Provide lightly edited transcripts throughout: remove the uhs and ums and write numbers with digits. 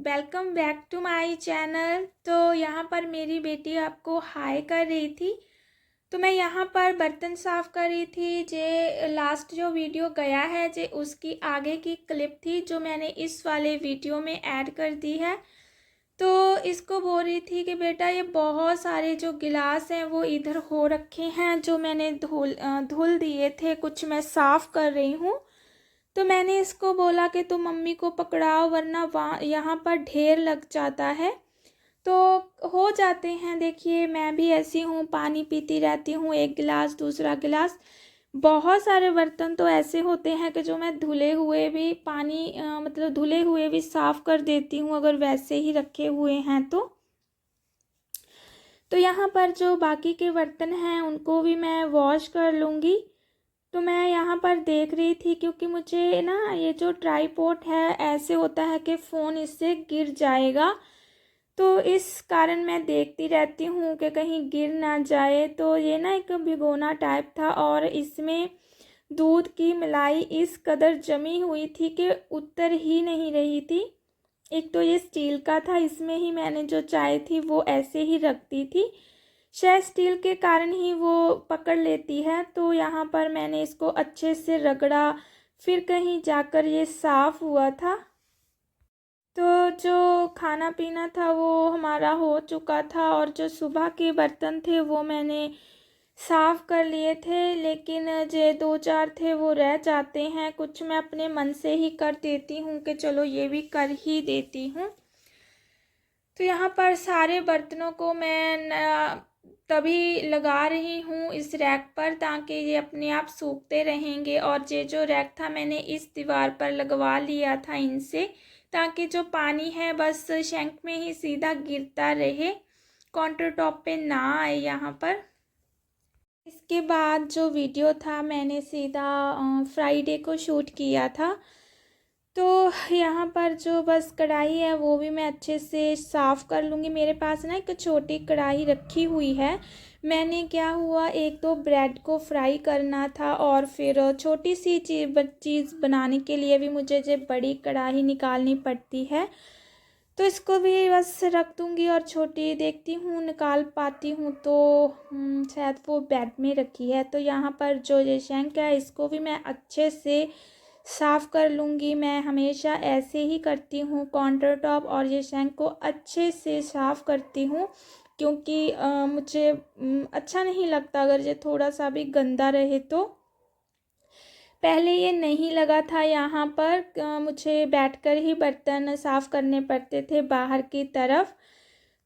Welcome back to my channel. तो यहाँ पर मेरी बेटी आपको हाय कर रही थी, तो मैं यहाँ पर बर्तन साफ़ कर रही थी। जे लास्ट जो वीडियो गया है जे उसकी आगे की क्लिप थी जो मैंने इस वाले वीडियो में ऐड कर दी है। तो इसको बोल रही थी कि बेटा ये बहुत सारे जो गिलास हैं वो इधर हो रखे हैं, जो मैंने धुल दिए थे, कुछ मैं साफ़ कर रही हूँ। तो मैंने इसको बोला कि तुम मम्मी को पकड़ाओ वरना वहाँ यहाँ पर ढेर लग जाता है। तो हो जाते हैं, देखिए मैं भी ऐसी हूँ, पानी पीती रहती हूँ, एक गिलास दूसरा गिलास। बहुत सारे बर्तन तो ऐसे होते हैं कि जो मैं धुले हुए भी मतलब धुले हुए भी साफ़ कर देती हूँ अगर वैसे ही रखे हुए हैं तो यहाँ पर जो बाकी के बर्तन हैं उनको भी मैं वॉश कर लूँगी। तो मैं यहाँ पर देख रही थी क्योंकि मुझे ना ये जो ट्राईपॉड है ऐसे होता है कि फ़ोन इससे गिर जाएगा, तो इस कारण मैं देखती रहती हूँ कि कहीं गिर ना जाए। तो ये ना एक भिगोना टाइप था और इसमें दूध की मलाई इस कदर जमी हुई थी कि उतर ही नहीं रही थी। एक तो ये स्टील का था, इसमें ही मैंने जो चाय थी वो ऐसे ही रख दी थी, शायद स्टील के कारण ही वो पकड़ लेती है। तो यहाँ पर मैंने इसको अच्छे से रगड़ा, फिर कहीं जाकर ये साफ़ हुआ था। तो जो खाना पीना था वो हमारा हो चुका था और जो सुबह के बर्तन थे वो मैंने साफ़ कर लिए थे, लेकिन जो दो चार थे वो रह जाते हैं। कुछ मैं अपने मन से ही कर देती हूँ कि चलो ये भी कर ही देती हूँ। तो यहाँ पर सारे बर्तनों को मैं तभी लगा रही हूँ इस रैक पर ताकि ये अपने आप सूखते रहेंगे। और ये जो रैक था मैंने इस दीवार पर लगवा लिया था इनसे, ताकि जो पानी है बस शैंक में ही सीधा गिरता रहे, काउंटर टॉप पे ना आए यहाँ पर। इसके बाद जो वीडियो था मैंने सीधा फ्राइडे को शूट किया था। तो यहाँ पर जो बस कढ़ाई है वो भी मैं अच्छे से साफ़ कर लूँगी। मेरे पास ना एक छोटी कढ़ाई रखी हुई है, मैंने क्या हुआ एक दो ब्रेड को फ्राई करना था और फिर छोटी सी चीज़ बनाने के लिए भी मुझे जो बड़ी कढ़ाई निकालनी पड़ती है। तो इसको भी बस रख दूँगी और छोटी देखती हूँ निकाल पाती हूँ तो शायद वो बेड में रखी है। तो यहाँ पर जो ये शैंक है इसको भी मैं अच्छे से साफ़ कर लूँगी। मैं हमेशा ऐसे ही करती हूँ, काउंटर टॉप और ये शैंक को अच्छे से साफ़ करती हूँ, क्योंकि मुझे अच्छा नहीं लगता अगर ये थोड़ा सा भी गंदा रहे। तो पहले ये नहीं लगा था, यहाँ पर मुझे बैठकर ही बर्तन साफ़ करने पड़ते थे बाहर की तरफ।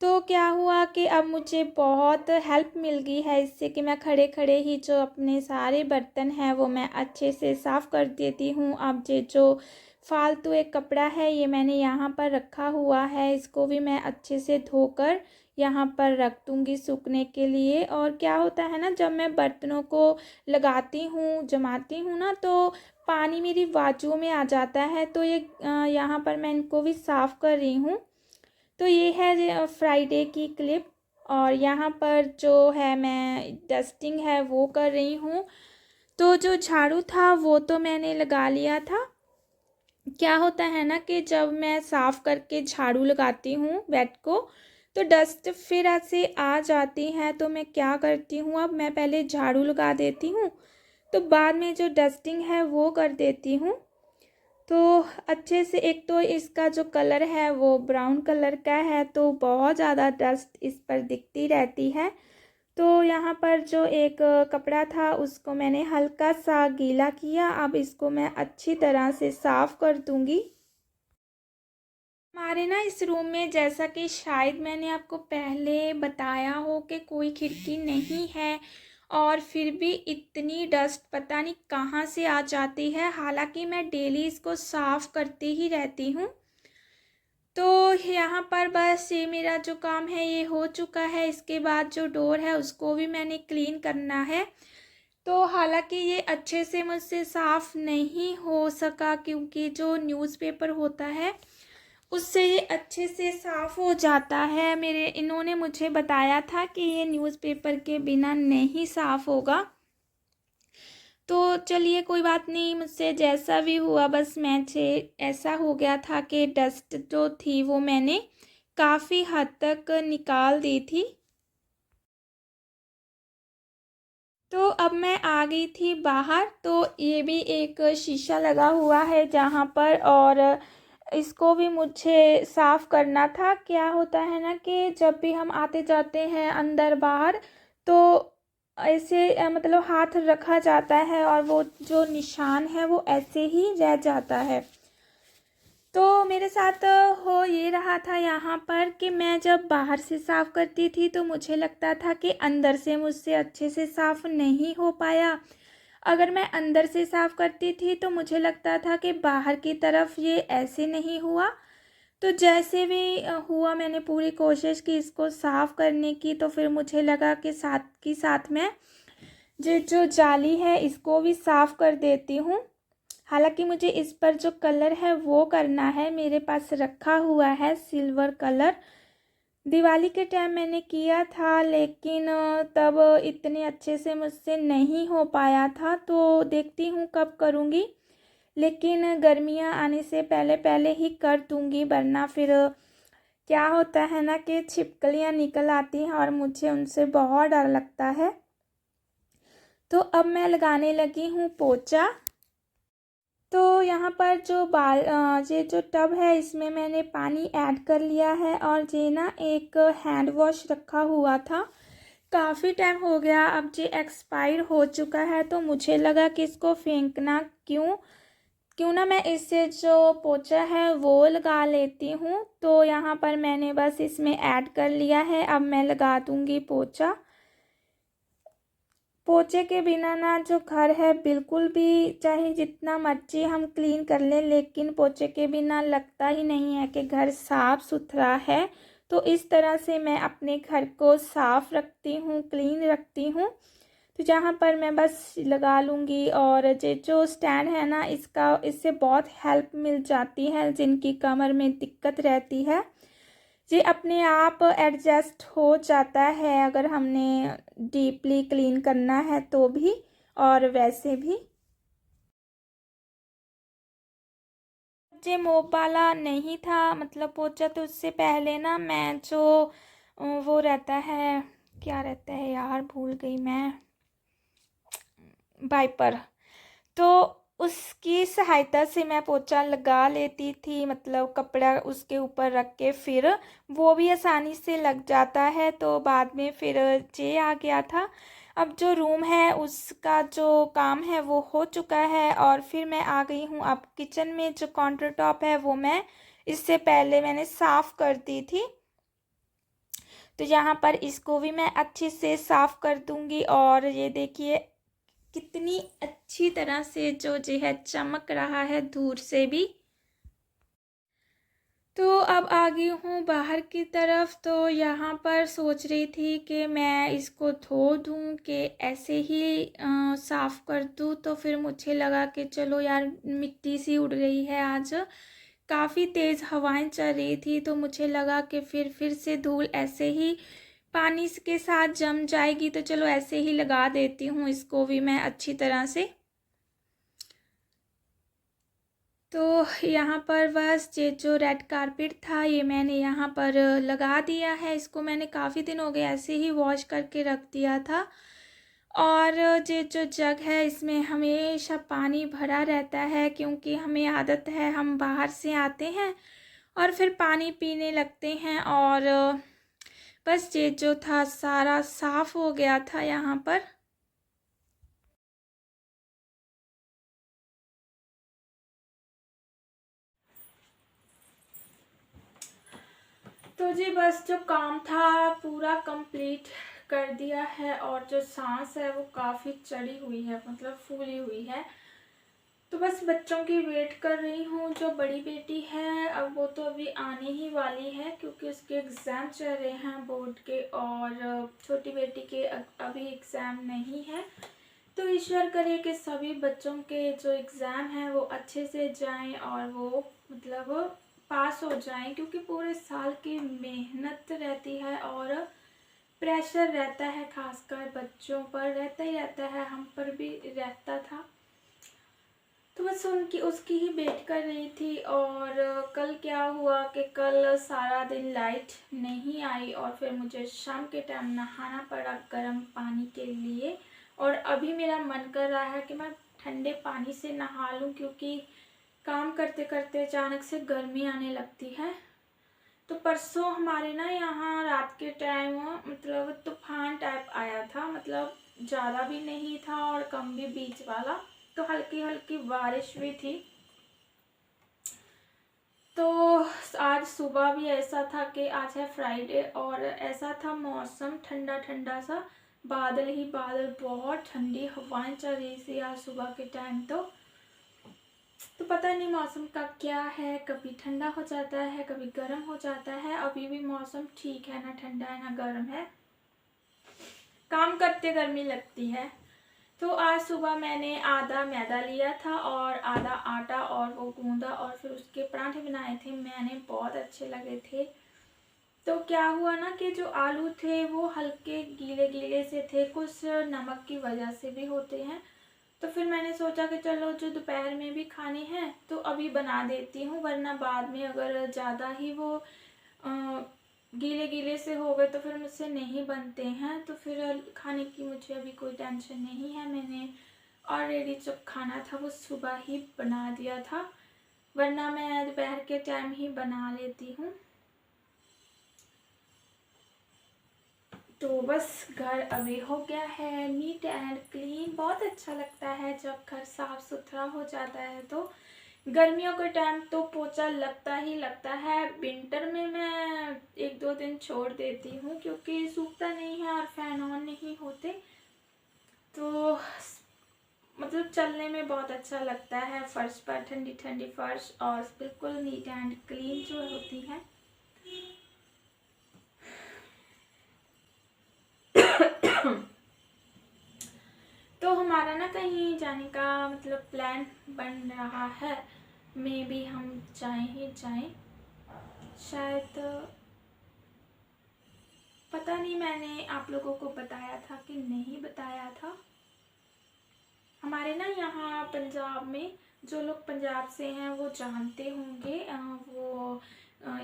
तो क्या हुआ कि अब मुझे बहुत हेल्प मिल गई है इससे कि मैं खड़े खड़े ही जो अपने सारे बर्तन हैं वो मैं अच्छे से साफ़ कर देती हूँ। अब ये जो फालतू एक कपड़ा है ये मैंने यहाँ पर रखा हुआ है, इसको भी मैं अच्छे से धोकर यहाँ पर रख दूँगी सूखने के लिए। और क्या होता है ना, जब मैं बर्तनों को लगाती हूँ जमाती हूँ ना तो पानी मेरी बाजुओं में आ जाता है, तो ये यहाँ पर मैं इनको भी साफ़ कर रही हूँ। तो ये है फ्राइडे की क्लिप और यहाँ पर जो है मैं डस्टिंग है वो कर रही हूँ। तो जो झाड़ू था वो तो मैंने लगा लिया था। क्या होता है ना कि जब मैं साफ़ करके झाड़ू लगाती हूँ बेड को तो डस्ट फिर ऐसे आ जाती है, तो मैं क्या करती हूँ अब मैं पहले झाड़ू लगा देती हूँ तो बाद में जो डस्टिंग है वो कर देती हूँ। तो अच्छे से, एक तो इसका जो कलर है वो ब्राउन कलर का है तो बहुत ज़्यादा डस्ट इस पर दिखती रहती है। तो यहाँ पर जो एक कपड़ा था उसको मैंने हल्का सा गीला किया, अब इसको मैं अच्छी तरह से साफ़ कर दूँगी। हमारे ना इस रूम में, जैसा कि शायद मैंने आपको पहले बताया हो, कि कोई खिड़की नहीं है और फिर भी इतनी डस्ट पता नहीं कहाँ से आ जाती है। हालांकि मैं डेली इसको साफ़ करती ही रहती हूँ। तो यहाँ पर बस ये मेरा जो काम है ये हो चुका है। इसके बाद जो डोर है उसको भी मैंने क्लीन करना है। तो हालांकि ये अच्छे से मुझसे साफ़ नहीं हो सका क्योंकि जो न्यूज़पेपर होता है उससे ये अच्छे से साफ़ हो जाता है। इन्होंने मुझे बताया था कि ये न्यूज़पेपर के बिना नहीं साफ़ होगा। तो चलिए कोई बात नहीं, मुझसे जैसा भी हुआ, बस मुझे ऐसा हो गया था कि डस्ट जो थी वो मैंने काफ़ी हद तक निकाल दी थी। तो अब मैं आ गई थी बाहर। तो ये भी एक शीशा लगा हुआ है जहाँ पर, और इसको भी मुझे साफ़ करना था। क्या होता है ना कि जब भी हम आते जाते हैं अंदर बाहर, तो ऐसे मतलब हाथ रखा जाता है और वो जो निशान है वो ऐसे ही रह जाता है। तो मेरे साथ हो ये रहा था यहाँ पर कि मैं जब बाहर से साफ़ करती थी तो मुझे लगता था कि अंदर से मुझसे अच्छे से साफ़ नहीं हो पाया। अगर मैं अंदर से साफ़ करती थी तो मुझे लगता था कि बाहर की तरफ ये ऐसे नहीं हुआ। तो जैसे भी हुआ, मैंने पूरी कोशिश की इसको साफ़ करने की। तो फिर मुझे लगा कि साथ में ये जो जाली है इसको भी साफ़ कर देती हूँ। हालांकि मुझे इस पर जो कलर है वो करना है, मेरे पास रखा हुआ है सिल्वर कलर। दिवाली के टाइम मैंने किया था, लेकिन तब इतने अच्छे से मुझसे नहीं हो पाया था। तो देखती हूँ कब करूँगी, लेकिन गर्मियाँ आने से पहले पहले ही कर दूँगी, वरना फिर क्या होता है ना कि छिपकलियाँ निकल आती हैं और मुझे उनसे बहुत डर लगता है। तो अब मैं लगाने लगी हूँ पोंछा। तो यहाँ पर जो ये जो टब है इसमें मैंने पानी ऐड कर लिया है, और ये ना एक हैंड वॉश रखा हुआ था, काफ़ी टाइम हो गया, अब ये एक्सपायर हो चुका है। तो मुझे लगा कि इसको फेंकना क्यों क्यों ना मैं इससे जो पोंछा है वो लगा लेती हूँ। तो यहाँ पर मैंने बस इसमें ऐड कर लिया है, अब मैं लगा दूँगी पोंछा। पोछे के बिना ना जो घर है बिल्कुल भी, चाहे जितना मर्जी हम क्लीन कर लें, लेकिन पोछे के बिना लगता ही नहीं है कि घर साफ़ सुथरा है। तो इस तरह से मैं अपने घर को साफ़ रखती हूँ, क्लीन रखती हूँ। तो जहाँ पर मैं बस लगा लूँगी। और ये जो स्टैंड है ना, इससे बहुत हेल्प मिल जाती है जिनकी कमर में दिक्कत रहती है। ये अपने आप एडजस्ट हो जाता है अगर हमने डीपली क्लीन करना है तो भी, और वैसे भी। ये मोप वाला नहीं था मतलब पोंछा, तो उससे पहले ना मैं जो वो रहता है, क्या रहता है यार, भूल गई मैं, वाइपर। तो उसकी सहायता से मैं पोंछा लगा लेती थी, मतलब कपड़ा उसके ऊपर रख के, फिर वो भी आसानी से लग जाता है। तो बाद में फिर ये आ गया था। अब जो रूम है उसका जो काम है वो हो चुका है, और फिर मैं आ गई हूँ अब किचन में। जो काउंटर टॉप है वो मैं इससे पहले मैंने साफ़ कर दी थी। तो यहाँ पर इसको भी मैं अच्छे से साफ़ कर दूँगी। और ये देखिए कितनी अच्छी तरह से जो है चमक रहा है दूर से भी। तो अब आ गई हूँ बाहर की तरफ। तो यहाँ पर सोच रही थी कि मैं इसको धो दूँ कि ऐसे ही साफ़ कर दूँ। तो फिर मुझे लगा कि चलो यार, मिट्टी सी उड़ रही है आज, काफ़ी तेज़ हवाएं चल रही थी। तो मुझे लगा कि फिर से धूल ऐसे ही पानी के साथ जम जाएगी, तो चलो ऐसे ही लगा देती हूँ इसको भी मैं अच्छी तरह से। तो यहाँ पर बस ये जो रेड कारपेट था ये मैंने यहाँ पर लगा दिया है। इसको मैंने काफ़ी दिन हो गए ऐसे ही वॉश करके रख दिया था। और ये जो जग है इसमें हमेशा पानी भरा रहता है, क्योंकि हमें आदत है, हम बाहर से आते हैं और फिर पानी पीने लगते हैं। और बस ये जो था सारा साफ़ हो गया था यहाँ पर। तो जी बस जो काम था पूरा कंप्लीट कर दिया है, और जो सांस है वो काफ़ी चढ़ी हुई है, मतलब फूली हुई है। तो बस बच्चों की वेट कर रही हूँ। जो बड़ी बेटी है अब वो तो अभी आने ही वाली है, क्योंकि उसके एग्ज़ाम चल रहे हैं बोर्ड के, और छोटी बेटी के अभी एग्ज़ाम नहीं है। तो ईश्वर करे कि सभी बच्चों के जो एग्ज़ाम हैं वो अच्छे से जाएं और वो मतलब पास हो जाएं, क्योंकि पूरे साल की मेहनत रहती है और प्रेशर रहता है, खासकर बच्चों पर रहता ही रहता है, हम पर भी रहता था। तो बस उनकी उसकी ही वेट कर रही थी। और कल क्या हुआ कि कल सारा दिन लाइट नहीं आई और फिर मुझे शाम के टाइम नहाना पड़ा गर्म पानी के लिए। और अभी मेरा मन कर रहा है कि मैं ठंडे पानी से नहा लूँ, क्योंकि काम करते करते अचानक से गर्मी आने लगती है। तो परसों हमारे ना यहाँ रात के टाइम मतलब तूफान टाइप आया था, मतलब ज़्यादा भी नहीं था और कम भी, बीच वाला। तो हल्की हल्की बारिश भी थी। तो आज सुबह भी ऐसा था कि आज है फ्राइडे, और ऐसा था मौसम ठंडा ठंडा सा, बादल ही बादल, बहुत ठंडी हवाएं चल रही थी आज सुबह के टाइम। तो पता नहीं मौसम का क्या है, कभी ठंडा हो जाता है कभी गर्म हो जाता है। अभी भी मौसम ठीक है, ना ठंडा है ना गर्म है, काम करते गर्मी लगती है। तो आज सुबह मैंने आधा मैदा लिया था और आधा आटा, और वो गूंदा और फिर उसके पराठे बनाए थे मैंने, बहुत अच्छे लगे थे। तो क्या हुआ ना कि जो आलू थे वो हल्के गीले गीले से थे, कुछ नमक की वजह से भी होते हैं। तो फिर मैंने सोचा कि चलो जो दोपहर में भी खाने हैं तो अभी बना देती हूँ, वरना बाद में अगर ज़्यादा ही वो गीले गीले से हो गए तो फिर मुझसे नहीं बनते हैं। तो फिर खाने की मुझे अभी कोई टेंशन नहीं है, मैंने ऑलरेडी जो खाना था वो सुबह ही बना दिया था, वरना मैं दोपहर के टाइम ही बना लेती हूँ। तो बस घर अभी हो गया है नीट एंड क्लीन। बहुत अच्छा लगता है जब घर साफ सुथरा हो जाता है। तो गर्मियों के टाइम तो पोछा लगता ही लगता है, विंटर में मैं 1-2 दिन छोड़ देती हूँ क्योंकि सूखता नहीं है और फैन ऑन नहीं होते। तो मतलब चलने में बहुत अच्छा लगता है फर्श पर, ठंडी ठंडी फर्श और बिल्कुल नीट एंड क्लीन जो होती है। तो हमारा ना कहीं जाने का मतलब प्लान बन रहा है, मे बी हम जाएं ही जाएं शायद, पता नहीं मैंने आप लोगों को बताया था कि नहीं बताया था। हमारे ना यहाँ पंजाब में, जो लोग पंजाब से हैं वो जानते होंगे, वो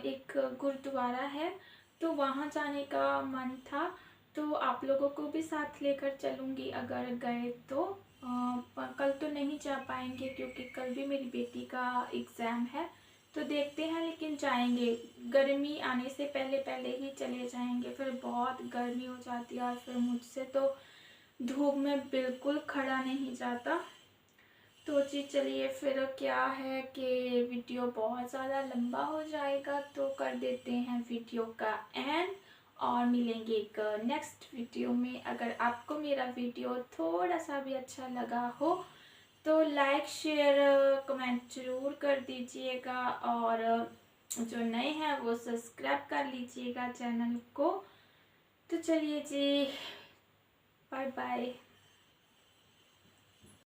एक गुरुद्वारा है, तो वहाँ जाने का मन था। तो आप लोगों को भी साथ लेकर चलूँगी अगर गए तो। कल तो नहीं जा पाएंगे क्योंकि कल भी मेरी बेटी का एग्ज़ाम है, तो देखते हैं, लेकिन जाएंगे। गर्मी आने से पहले पहले ही चले जाएंगे, फिर बहुत गर्मी हो जाती है और फिर मुझसे तो धूप में बिल्कुल खड़ा नहीं जाता। तो जी चलिए, फिर क्या है कि वीडियो बहुत ज़्यादा लंबा हो जाएगा तो कर देते हैं वीडियो का एंड, और मिलेंगे एक नेक्स्ट वीडियो में। अगर आपको मेरा वीडियो थोड़ा सा भी अच्छा लगा हो तो लाइक शेयर कमेंट ज़रूर कर दीजिएगा, और जो नए हैं वो सब्सक्राइब कर लीजिएगा चैनल को। तो चलिए जी, बाय बाय।